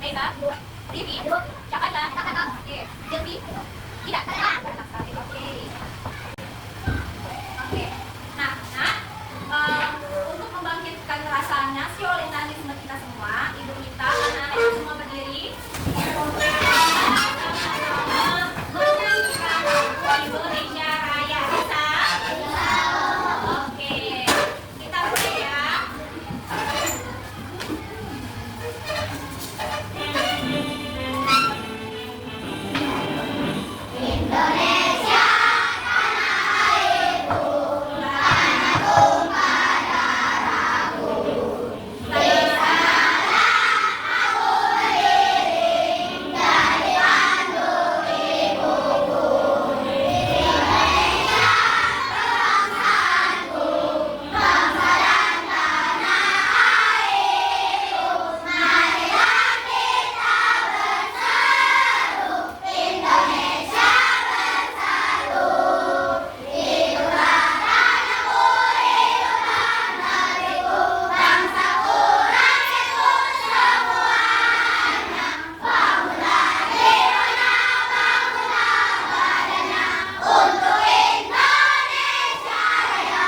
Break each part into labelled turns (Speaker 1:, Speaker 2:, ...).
Speaker 1: Reza, Rivi, Jakarta, Jelvi, tidak. Oke. Oke. Nah, untuk membangkitkan rasa nasionalisme kita semua, ibu kita, anak-anak itu semua berdiri. Sama-sama menyanyikan Indonesia Raya. Bisa? Oke. Kita mulai ya. Indonesia tanah airku, tanah tumpah darahku. Di sanalah aku berdiri dan dipandu ibuku. Indonesia kebangsaanku, bangsa dan tanah airku. Marilah kita bersatu, Indonesia bersatu. Hiduplah tanahku, hiduplah negeriku, bangsaku, rakyatku semuanya. Bangunlah jiwanya, bangunlah badannya untuk Indonesia Raya.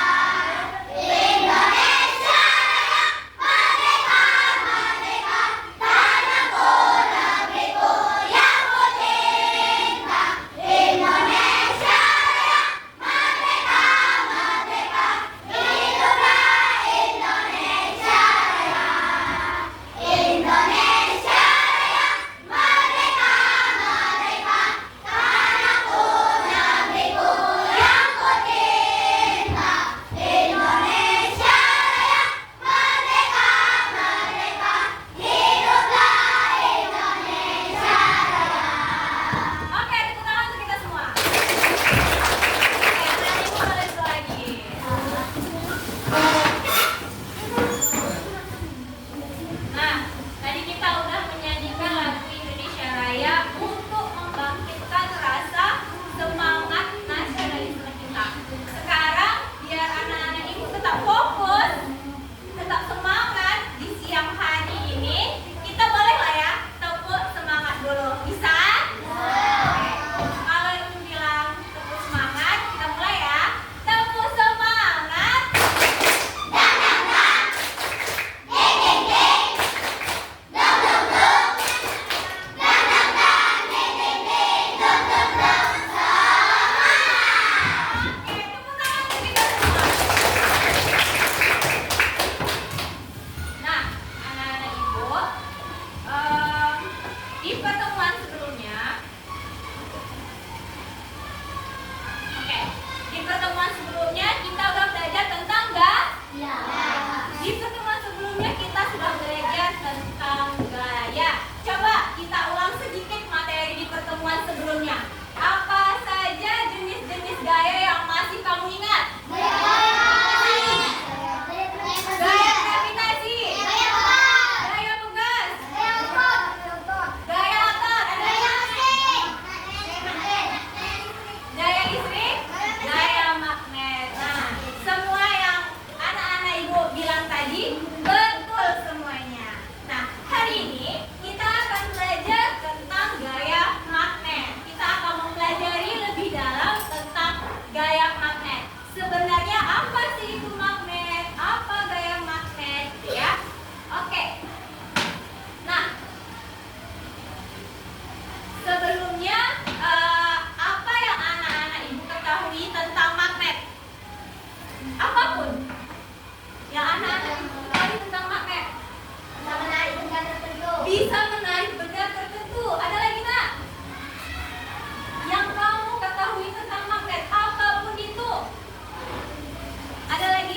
Speaker 1: Indonesia Raya, merdeka, merdeka, tanahku, negeriku yang ku cinta. Indonesia Raya, merdeka, merdeka, hiduplah Indonesia Raya. Indonesia Raya, merdeka, merdeka, tanahku, negeriku yang ku cinta. Indonesia Raya, merdeka, merdeka, hiduplah Indonesia Raya. Oke, tepuk tangan untuk kita semua. Oke, tadi ibu boleh dulu lagi. Nah, tadi kita udah menyanyikan lagu Indonesia Raya untuk membangkitkan rasa semangat nasionalisme kita. Sekarang biar anak-anak ibu tetap fokus, tetap semangat di siang hari ini, kita boleh lah ya tepuk semangat dulu. Bisa? Oke. Kalau ibu bilang tepuk semangat, kita mulai ya. Tepuk semangat. Dang dang dang. Ding ding ding. Dum dum dum. Dang dang dang. Ding ding ding. Dum dum dum. Semangat. Oke, tepuk tangan untuk kita semua. Nah, anak-anak ibu, di pertemuan sebelumnya, oke, di pertemuan sebelumnya kita udah belajar tentang gaya. Di pertemuan sebelumnya kita sudah belajar tentang gaya. Coba kita ulang sedikit materi di pertemuan sebelumnya. Apa saja jenis-jenis gaya yang masih kamu ingat? Gaya gravitasi, gaya tugas, gaya otot, gaya listrik, gaya magnet. Nah, semua yang anak-anak ibu bilang tadi betul semuanya. Nah, hari ini kita akan belajar tentang gaya magnet. Kita akan mempelajari lebih dalam tentang gaya magnet. Sebenarnya apa sih itu magnet? Apa gaya magnet? Ya, oke. Nah, sebelumnya apa yang anak-anak ibu ketahui tentang magnet? Apapun yang anak-anak ibu ketahui tentang magnet. Bisa menarik benda tertentu. Ada lagi nggak? Yang kamu ketahui tentang magnet, apapun itu. Ada lagi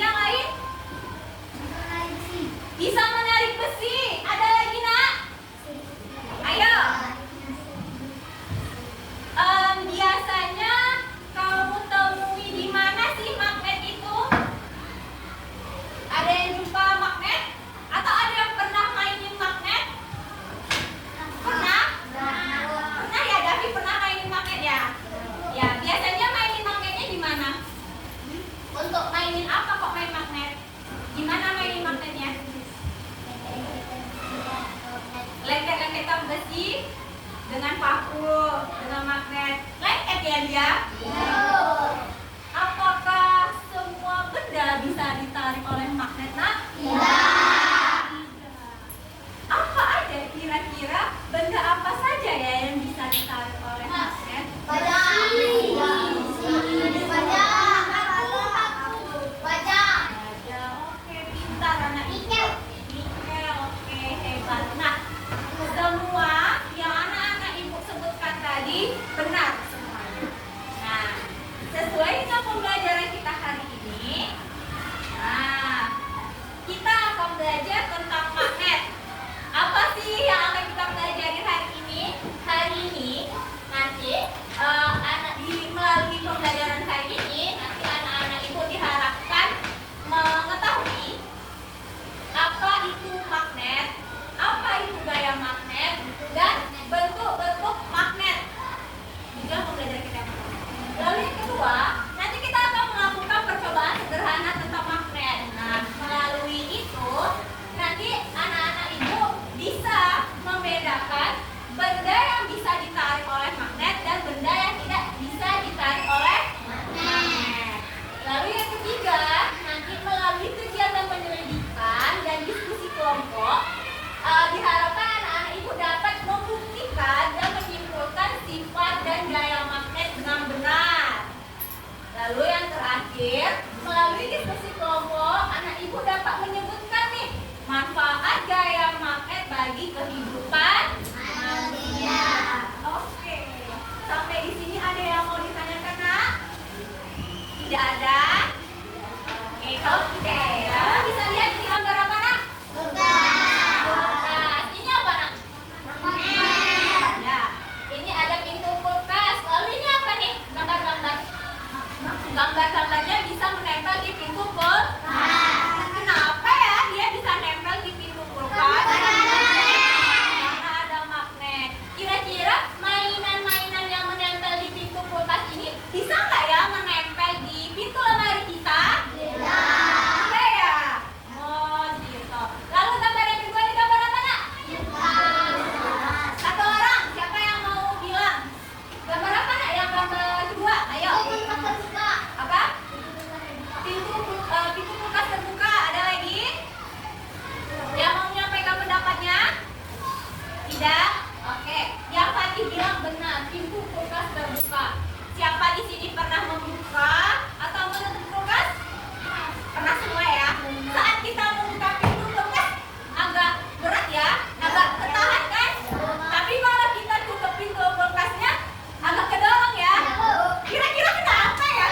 Speaker 1: belajar tentang magnet. Apa sih yang akan kita pelajari hari ini? Hari ini nanti melalui pembelajaran hari ini nanti anak-anak ibu diharapkan mengetahui apa itu magnet, apa itu gaya magnet, dan bentuk-bentuk magnet. Juga pembelajaran kita. Lalu yang kedua, nanti kita akan melakukan percobaan sederhana tentang magnet. Nah, melalui itu nanti anak-anak ibu bisa membedakan benda yang bisa ditarik oleh magnet dan benda yang tidak bisa ditarik oleh magnet. Lalu yang ketiga, nanti melalui kegiatan penyelidikan dan diskusi kelompok, diharapkan anak-anak ibu dapat membuktikan dan menyimpulkan sifat dan gaya magnet dengan benar. Lalu yang terakhir, melalui diskusi kelompok, anak ibu dapat menyebutkan nih manfaat gaya magnet bagi kehidupan manusia. Oke, sampai di sini ada yang mau ditanyakan, Nak? Tidak ada? Oke, kalau tidak ada, bisa lihat di gambar apa, Nak? Kulkas. Ini apa, Nak? Ya, ini ada pintu kulkas. Lalu ini apa nih? Gambar-gambar. Gambar-gambarnya bisa menempel di pintu kulkas. Kenapa ya dia bisa nempel di pintu kulkas? Karena ada magnet. Kira-kira mainan-mainan yang menempel di pintu kulkas ini bisa nggak ya menempel di pintu lemari kita? Bisa ya? Oh gitu. Lalu gambar yang kedua ini gambar apa, Nak? Satu orang, siapa yang mau bilang? Gambar apa, Nak? Yang gambar kedua, ayo. Apa? Pintu kulkas terbuka. Ada lagi? Yang mau menyampaikan pendapatnya? Tidak? Oke. Yang tadi bilang benar, pintu kulkas terbuka. Siapa di sini pernah membuka atau menutup kulkas? Pernah semua ya? Saat kita membuka pintu kulkas agak berat ya, agak ketahan kan? Tapi kalau kita tutup pintu kulkasnya agak kedorong ya. Kira-kira kenapa ya?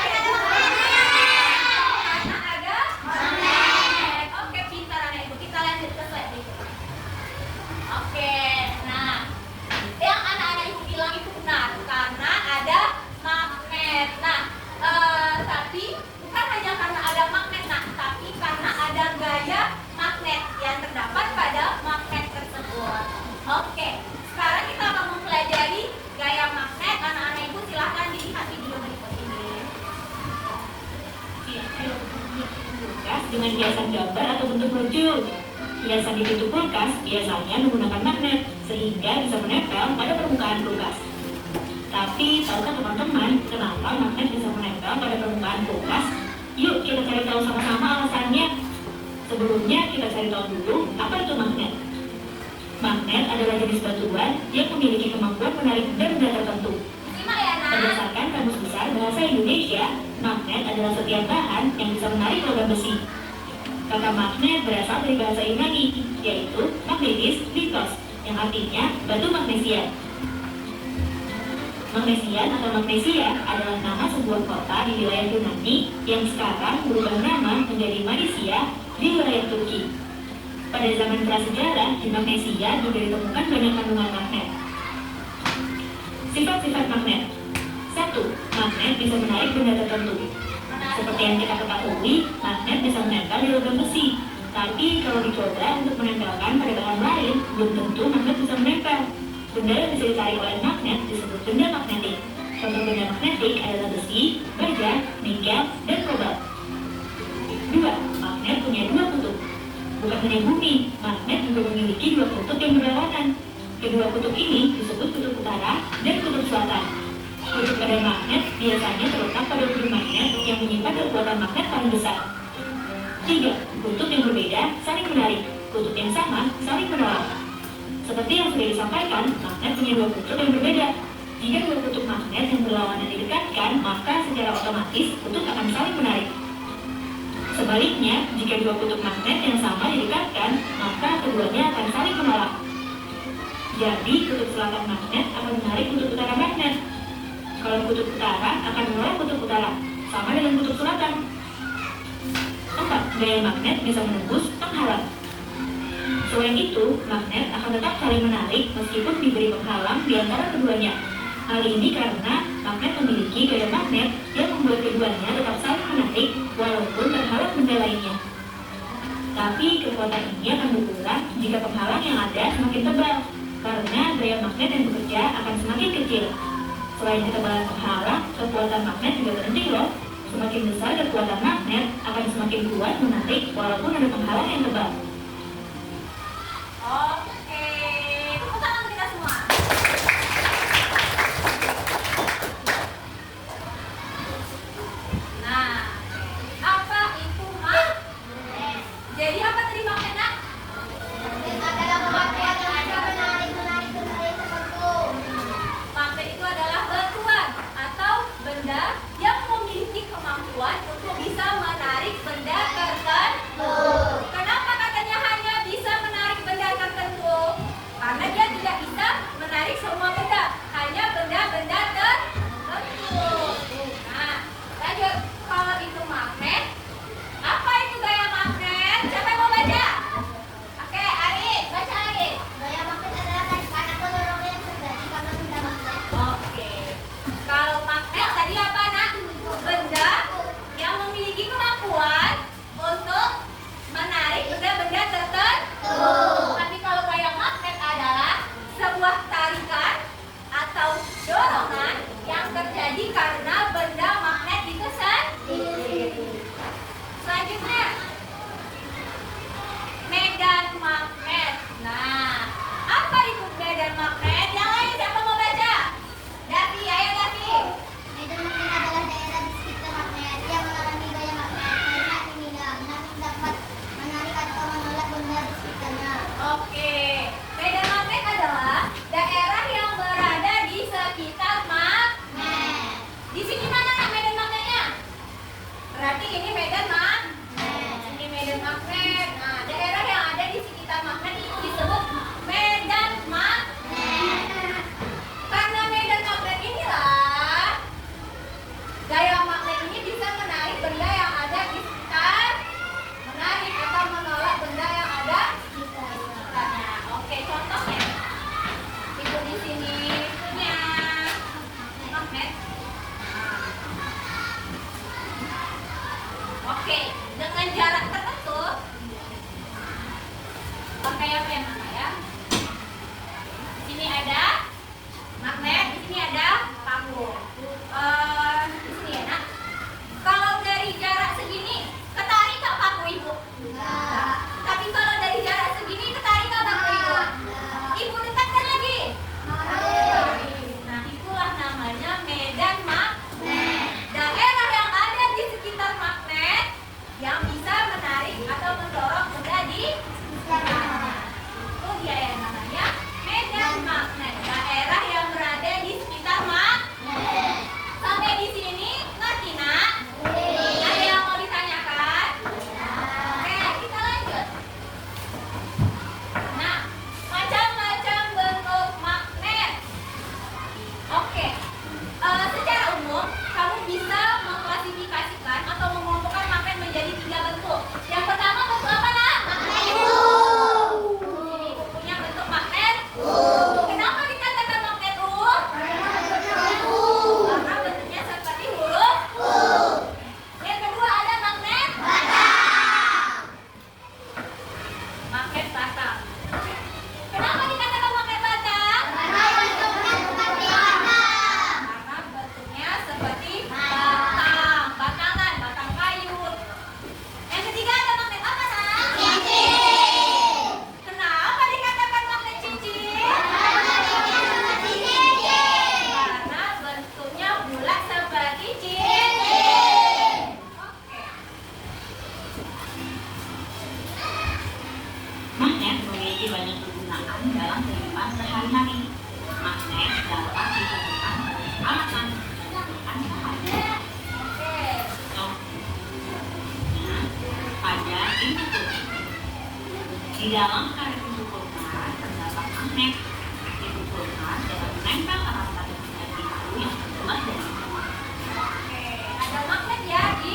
Speaker 1: Karena ada magnet. Oke, pintar anak ibu. Kita lanjut ke slide berikutnya. Oke, nah yang anak-anak ibu bilang itu benar karena ada magnet. Nah, tapi bukan hanya karena ada magnet, nah, tapi karena ada gaya magnet yang terdapat pada magnet tersebut. Oke, sekarang kita akan mempelajari gaya magnet. Anak-anak ibu silahkan dilihat video berikut ini.
Speaker 2: Kulkas dengan hiasan gambar atau bentuk lucu. Hiasan di pintu kulkas biasanya menggunakan magnet sehingga bisa menempel pada permukaan kulkas. Tapi tahukah teman-teman kenapa magnet bisa menempel pada permukaan kulkas? Yuk kita cari tahu sama-sama alasannya. Sebelumnya kita cari tahu dulu apa itu magnet. Magnet adalah jenis batuan yang memiliki kemampuan menarik benda tertentu.
Speaker 1: Simak ya, Nak.
Speaker 2: Berdasarkan Kamus Besar Bahasa Indonesia, magnet adalah setiap bahan yang bisa menarik logam besi. Kata magnet berasal dari bahasa Yunani, yaitu magnetis litos, yang artinya batu magnesia. Magnesian atau magnesia adalah nama sebuah kota di wilayah Yunani yang sekarang berubah nama menjadi Malaysia di wilayah Turki. Pada zaman prasejarah, di Magnesia juga ditemukan banyak kandungan magnet. Sifat-sifat magnet. 1. Magnet bisa menarik benda tertentu. Seperti yang kita ketahui, magnet bisa menempel di logam besi. Tapi kalau dicoba untuk menempelkan pada bahan lain, belum tentu magnet bisa menempel. Benda yang bisa ditarik oleh magnet disebut benda magnetik. Contoh benda magnetik adalah besi, baja, nikel, dan kobalt. 2. Magnet punya dua kutub. Bukan hanya bumi, magnet juga memiliki dua kutub yang berlawanan. Kedua kutub ini disebut kutub utara dan kutub selatan. Kutub pada magnet biasanya terletak pada ujung magnet yang menyimpan kekuatan magnet paling besar. 3. Kutub yang berbeda saling menarik, kutub yang sama saling menolak. Seperti yang sudah disampaikan, magnet punya dua kutub yang berbeda. Jika dua kutub magnet yang berlawanan didekatkan, maka secara otomatis kutub akan saling menarik. Sebaliknya, jika dua kutub magnet yang sama didekatkan, maka keduanya akan saling menolak. Jadi, kutub selatan magnet akan menarik kutub utara magnet. Kalau kutub utara akan menolak kutub utara, sama dengan kutub selatan. 4. Gaya magnet bisa menembus penghalang. Selain itu, magnet akan tetap saling menarik meskipun diberi penghalang di antara keduanya. Hal ini karena magnet memiliki gaya magnet yang membuat keduanya tetap saling menarik walaupun terhalang benda lainnya. Tapi kekuatan ini akan berkurang jika penghalang yang ada semakin tebal, karena gaya magnet yang bekerja akan semakin kecil. Selain ketebalan penghalang, kekuatan magnet juga penting loh. Semakin besar kekuatan magnet akan semakin kuat menarik walaupun ada penghalang yang tebal.
Speaker 1: Oke, tepuk tangan kita semua. Nah, apa itu magnet? Jadi apa tadi magnetnya? Magnet itu adalah batuan atau benda yang memiliki kemampuan untuk bisa menarik benda tertentu. Kenapa katanya hanya bisa menarik benda tertentu? Karena dia tidak bisa menarik semua benda, hanya benda-benda tertentu. Nah, lanjut. Kalau itu magnet, apa itu gaya magnet? Siapa yang mau baca? Oke, Ari, baca lagi. Oke. Kalau magnet tadi apa, Nak? Benda yang memiliki kemampuan untuk menarik benda-benda tertentu. Tapi kalau gaya magnet adalah sebuah tarikan atau dorongan yang terjadi karena benda magnet itu sendiri. Selanjutnya, medan magnet. Nah, apa itu medan magnet? Yang lain siapa mau baca? Davi, ayo Davi. Oke, medan magnet adalah daerah yang berada di sekitar magnet. Di sini mana Nak, medan magnetnya? Berarti ini medan magnet. Ini medan magnet. Nah, daerah yang ada di sekitar magnet itu disebut medan magnet. Karena medan magnet inilah gaya magnet ini bisa menarik benda yang ada di sekitar, menarik atau menolak benda yang ada di sekitarnya. Oke, contohnya itu di sini punya magnet. Oke, dengan jarak tertentu pakai apa yang mana ya? Di sini ada magnet, di sini ada paku. Di sini ya, Nak. Kalau dari jarak segini, ketarik nggak paku Ibu? Enggak. Tapi kalau dari jarak segini, ketarik nggak paku Ibu? Ibu dekatkan lagi. Nah, itulah namanya medan magnet. Daerah yang ada di sekitar magnet yang bisa menarik atau mendorong benda di sekitarnya. Itu dia yang namanya medan magnet. Daerah yang berada di sekitar magnet. Sampai di sini ngerti, Nak? Ada yang mau ditanyakan? Oke, kita lanjut. Nah, macam-macam bentuk magnet. Oke, secara umum kamu bisa mengklasifikasikan atau mengelompokkan magnet menjadi 3 bentuk. Yang pertama bentuk apa, Nak? Magnet U. Ini bukunya bentuk magnet U. Kenapa dikatakan magnet U? Karena bentuknya seperti huruf U. Yang kedua ada magnet magnet batang. Kenapa dikatakan magnet batang? Karena bentuknya seperti batang, batangan, batang kayu. Yang ketiga ada magnet apa, Nak? Cincin. Kenapa dikatakan magnet cincin? Karena bentuknya bulat seperti cincin. Oke.
Speaker 2: Magnet memiliki banyak kegunaan dalam kehidupan sehari-hari. Magnet dapat ditemukan pada alat
Speaker 1: Oke.
Speaker 2: contohnya pada pintu kulkas. Di dalam karet pintu kulkas terdapat magnet. Pintu kulkas dapat menempel erat pada benda pintu yang terbuat dari emas.
Speaker 1: Oke. Ada magnet ya di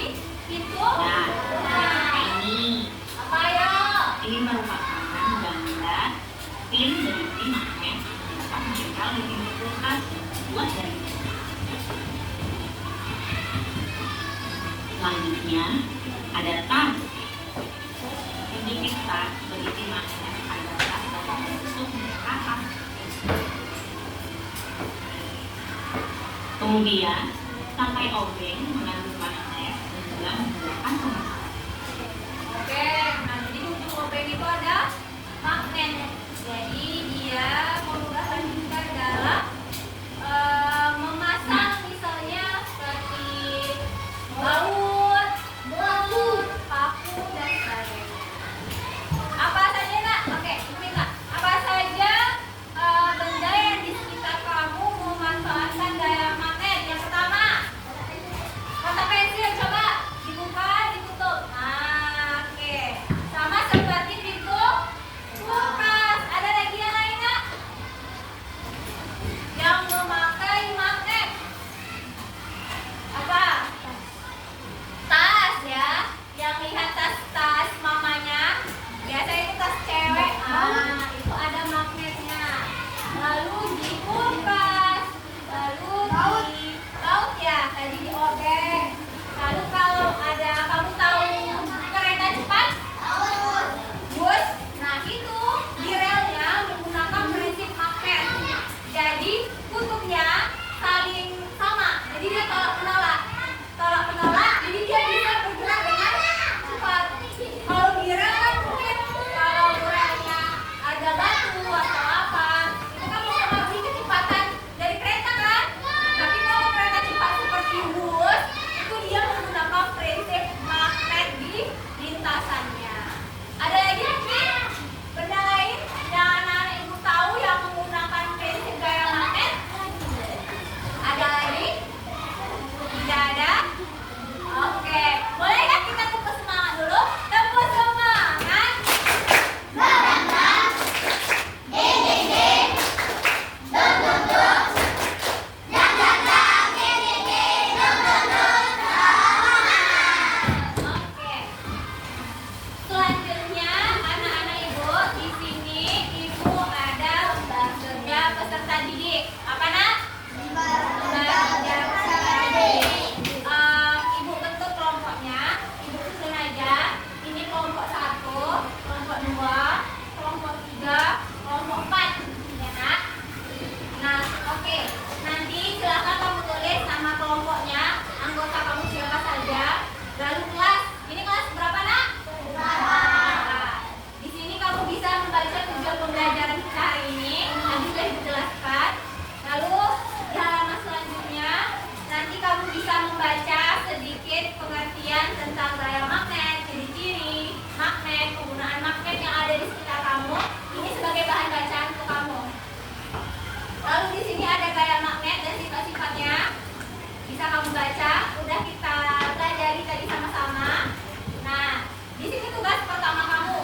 Speaker 1: pintu.
Speaker 2: Nah,
Speaker 1: Nah,
Speaker 2: ini
Speaker 1: apa ya?
Speaker 2: ini merupakan gambar terbuat dari kayu. Selanjutnya ada tas. Sedikit tas berisi magnet agar tas dapat tertutup dengan rapat. Kemudian tangkai obeng mengandung magnet dan juga menggunakan pemasangan.
Speaker 1: Oke, nah jadi ujung obeng itu ada magnet. Jadi dia memudahkan kita dalam memasang misalnya seperti baut, paku dan sebagainya. Apa saja nak? Oke, minta. Apa saja benda yang di sekitar kamu memanfaatkan gaya magnet? Yang pertama, kata pensil coba dibuka, ditutup. Nah, oke. Sama seperti pintu kulkas. Ada lagi yang lain nggak? Yang memakai magnet. Apa? Tas ya. Yang lihat tas mamanya. Biasanya itu tas cewek. Ah, itu ada magnetnya. Lalu di kulkas. Lalu di laut ya. Tadi di obeng. Lalu kalau ada kamu tahu kereta cepat? Bus. Nah itu di relnya menggunakan prinsip magnet. Jadi kutubnya saling sama. Jadi dia tolak menolak. Jadi dia bisa bergerak dengan cepat. Kalau di rel kan mungkin kalau relnya ada batu atau apa, itu kan mempengaruhi kecepatan dari kereta kan. Tapi kalau kereta cepat seperti bus, itu dia menggunakan prinsip magnet di lintasannya. Ada lagi mungkin benda lain yang anak-anak ibu tahu yang menggunakan prinsip gaya magnet? Ada lagi? Tidak ada? Oke, boleh kan kita tepuk semangat dulu? Tepuk semangat. Oke. Selanjutnya anak-anak ibu di sini ibu ada lembar kerja peserta didik. Apa nak? Lembar kerja peserta didik. Ibu bentuk kelompoknya. Ibu susun aja. Ini kelompok 1, kelompok 2, kelompok 3, kelompok 4. Ya nak? Nah, oke. Nanti silakan kamu tulis nama kelompoknya. Anggota kamu siapa saja. Lalu kelas. Ini kelas berapa nak? Nah, di sini kamu bisa membaca tujuan pembelajaran kita hari ini. Nanti sudah dijelaskan. Lalu di halaman selanjutnya nanti kamu bisa membaca sedikit pengertian tentang gaya magnet, ciri-ciri magnet, penggunaan magnet yang ada di sekitar kamu. Ini sebagai bahan bacaan untuk kamu. Lalu di sini ada gaya magnet dan sifat-sifatnya. Bisa kamu baca. Udah kita pelajari tadi sama-sama. Nah, di sini tugas pertama kamu.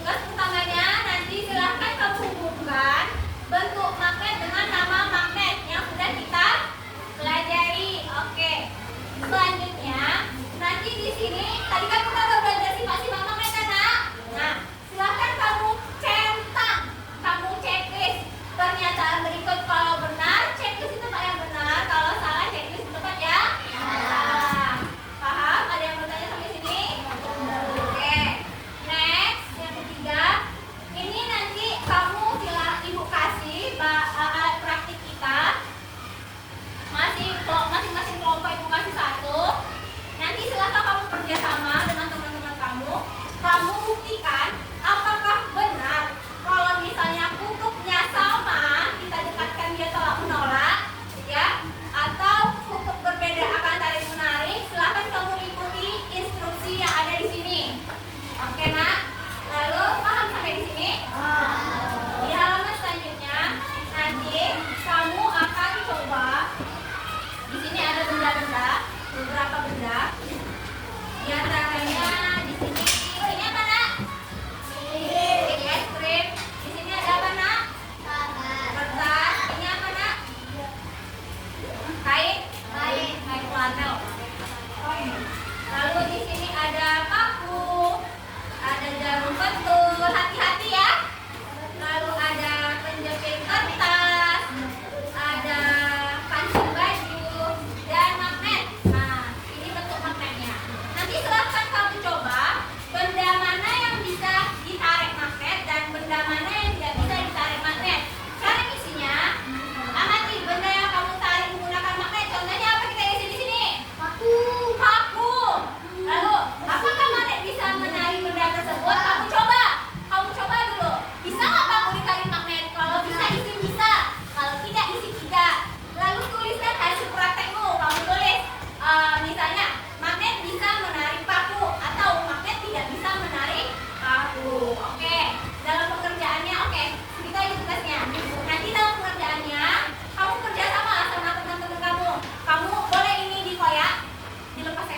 Speaker 1: Tugas pertamanya nanti silahkan kamu hubungkan bentuk magnet dengan nama magnet yang sudah kita pelajari. Oke. Selanjutnya, nanti di sini tadi kan kita udah belajar sifat-sifat magnet kan, Nak? Nah, silahkan kamu centang, kamu checklist pernyataan berikut. Kalau benar, checklist di tempat yang benar. Kalau salah, checklist di tempat yang salah. Paham? Ada yang bertanya sampai sini? Oke. Next, yang ketiga, ini nanti kamu ibu kasih alat praktik kita. Masing-masing kelompok ibu kasih 1. Nanti silakan kamu kerjasama dengan teman-teman kamu. Kamu buktikan apakah benar kalau misalnya kutubnya sama, kita dekatkan dia tolak menolak, ya, atau kutub berbeda akan tarik menarik. Silakan kamu ikuti instruksi yang ada di sini. Oke nak? Lalu paham sampai di sini? Di halaman selanjutnya nanti kamu akan coba. Di sini ada benda-benda, beberapa benda. Di antaranya di sini ini apa nak? Ini es krim. Di sini ada apa nak? Kertas. Ini apa nak? Kain. Kain flanel. Lalu di sini ada paku, ada jarum pentul. Hati-hati ya. Lalu ada penjepit kertas, ada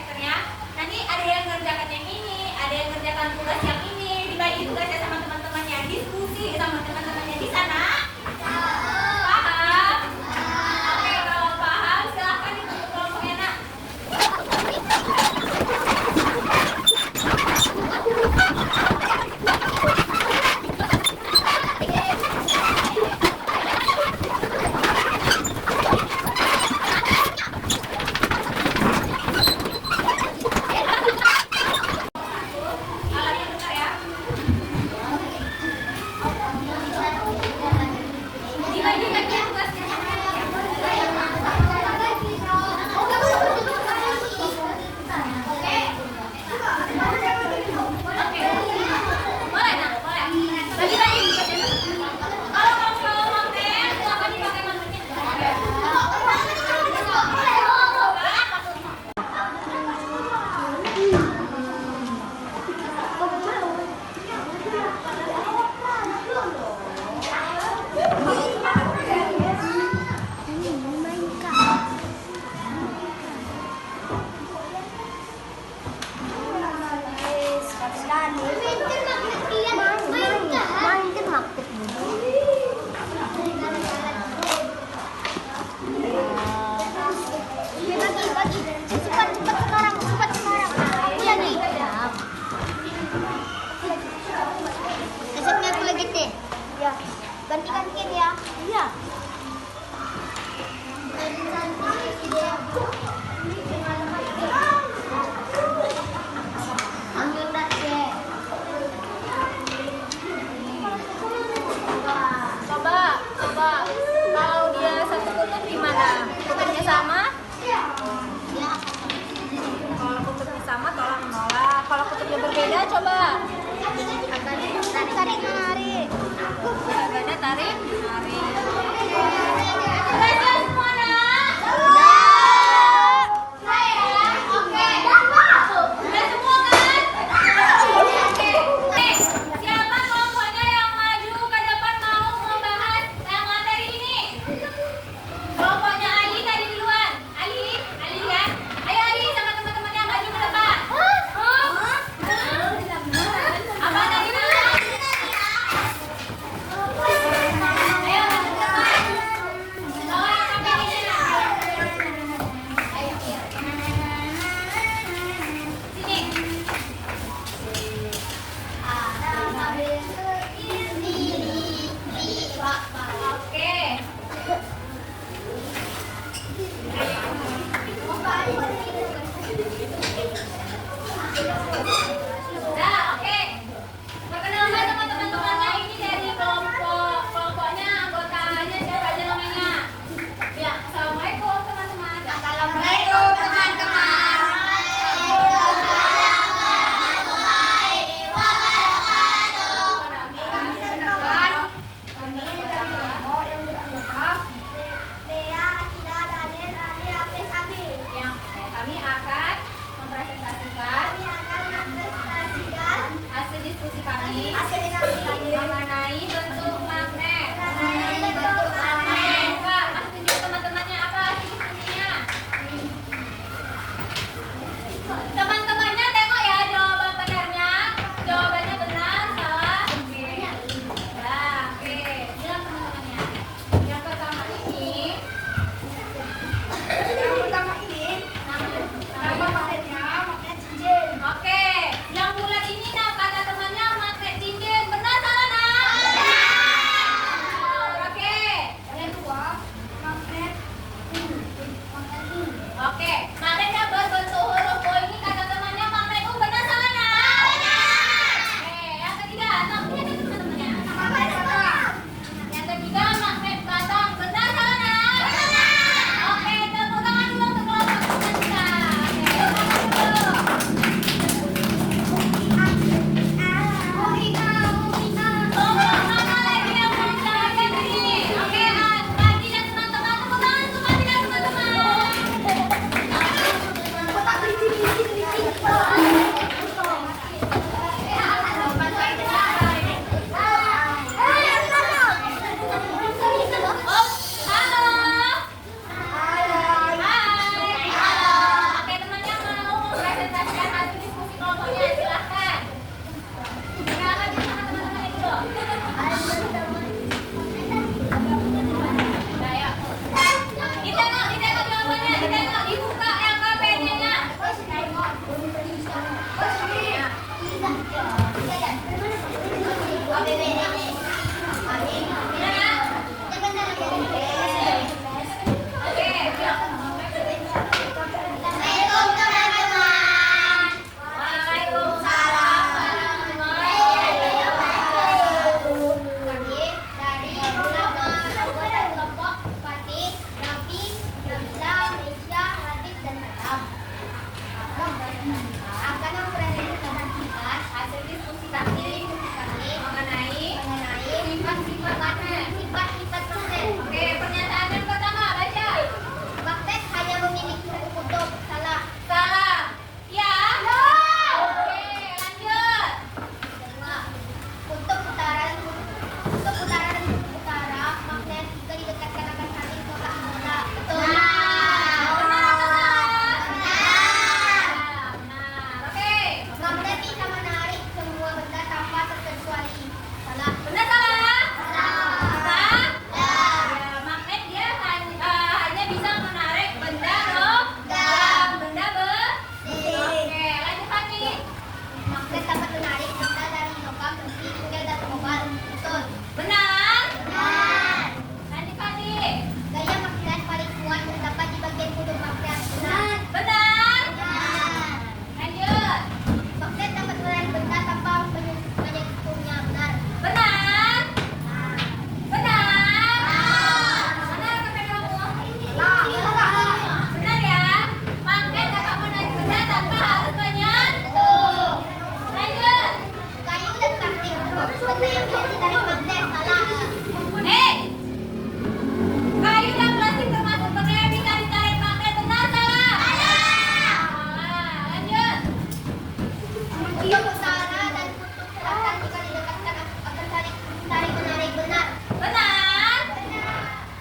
Speaker 1: proyektornya. Nanti ada yang ngerjakan yang ini, ada yang ngerjakan tugas yang ini, dibagi tugasnya sama teman-temannya, diskusi sama teman-temannya di sana. Paham? Oke, kalau paham silahkan dibentuk kelompoknya nak. Alatnya bentar ya. Dibagi-bagi tugasnya. Oke. Boleh nak, boleh. Bagi-bagi tugasnya. Kalau kamu mau konten, silakan dipakai mantunya.
Speaker 3: Ganti-gantian ya. Iya. Ambil deh.
Speaker 1: Coba. Kalau dia satu kutub gimana? Kutubnya sama?
Speaker 3: Ya.
Speaker 1: Kalau kutubnya sama, tolak menolak. Kalau kutubnya berbeda, coba.
Speaker 3: Tarik menarik.
Speaker 1: Jawabannya tarik, menarik. Belajar semua nak? Oke. Udah semua kan? Oke. Siapa kelompoknya yang maju ke depan mau membahas materi ini? Kelompoknya Ali tadi duluan. Ali kan? Ayo Ali sama teman-temannya maju ke depan. Apa tadi nak? Ayo maju ke depan. Bawa yang sampai ini nak. Sini. Oke. Nah, oke. Perkenalkan sama teman-temannya, ini dari kelompoknya, anggotanya siapa aja namanya? Ya, assalamualaikum teman-teman. Assalamualaikum teman-teman. Kami akan mempresentasikan hasil diskusi kami mengenai bentuk magnet. Coba kasih tunjuk teman-temannya apa hasil diskusinya. Teman-temannya tengok ya jawaban benarnya. Jawabannya benar, salah. Oke. Nah, oke. Bilang teman-temannya. Yang pertama ini. Nama magnetnya magnet cincin. Oke. Yang bulat ini nah kata temannya magnet cincin. Benar
Speaker 3: Akan yang berada di dalam kita hasil diskusi kami mengenai sifat-sifat magnet. Sifat-sifat magnet.
Speaker 1: Oke, pernyataan yang pertama baca.
Speaker 3: Magnet hanya memiliki satu kutub. Salah.
Speaker 1: Salah. Ya. Oke, lanjut.
Speaker 3: Kedua, kutub utara dan kutub utara magnet jika didekatkan akan saling tolak bola. Betul.
Speaker 1: Benar atau salah?
Speaker 3: Benar.
Speaker 1: Benar. Oke.
Speaker 3: Magnet bisa menarik semua benda tanpa terkecuali. Salah.
Speaker 1: Benar salah?
Speaker 3: Salah.
Speaker 1: Salah. Ya, magnet dia hanya bisa menarik benda logam, benda Oke, lanjut lagi.
Speaker 3: Magnet dapat menarik benda dari logam, besi, nikel, dan kobalt. Betul.
Speaker 1: Benar?
Speaker 3: Benar.
Speaker 1: Lanjut lagi.
Speaker 3: Gaya magnet paling kuat terdapat di bagian kutub magnet. Benar.
Speaker 1: Benar?
Speaker 3: Benar.
Speaker 1: Lanjut.
Speaker 3: Magnet dapat menarik benda tanpa menyentuhnya. Benar.
Speaker 1: Benar? Benar? Benar kata kamu? Benar ya? Magnet dapat menarik benda tanpa harus menyentuh. Lanjut.
Speaker 3: Kayu dan plastik benda yang bisa ditarik magnet. Salah.
Speaker 1: Hei! Kayu dan plastik termasuk benda yang bisa ditarik magnet. Benar salah? Salah. Lanjut.
Speaker 3: Kutub utara dan kutub selatan jika didekatkan akan saling tarik menarik. Benar.
Speaker 1: Benar?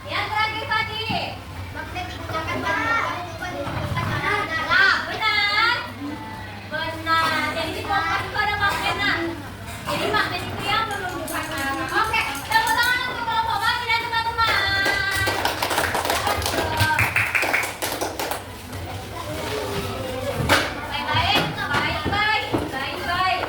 Speaker 1: Yang terakhir tadi.
Speaker 3: Magnet digunakan pada logam bukan digunakan pada benda.
Speaker 1: Benar? Benar. Jadi kita kasih pada magnet. Nah. Jadi magnet itu yang menunjukkan arah. Oke, tepuk tangan untuk kelompok Bagi dan teman-teman. Baik-baik, baik-baik, baik-baik.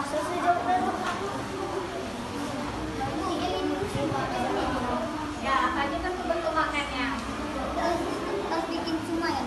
Speaker 3: Selesai jawab dulu.
Speaker 1: Ya, lanjutkan ke bentuk magnetnya.
Speaker 3: Terus bikin cuma ya.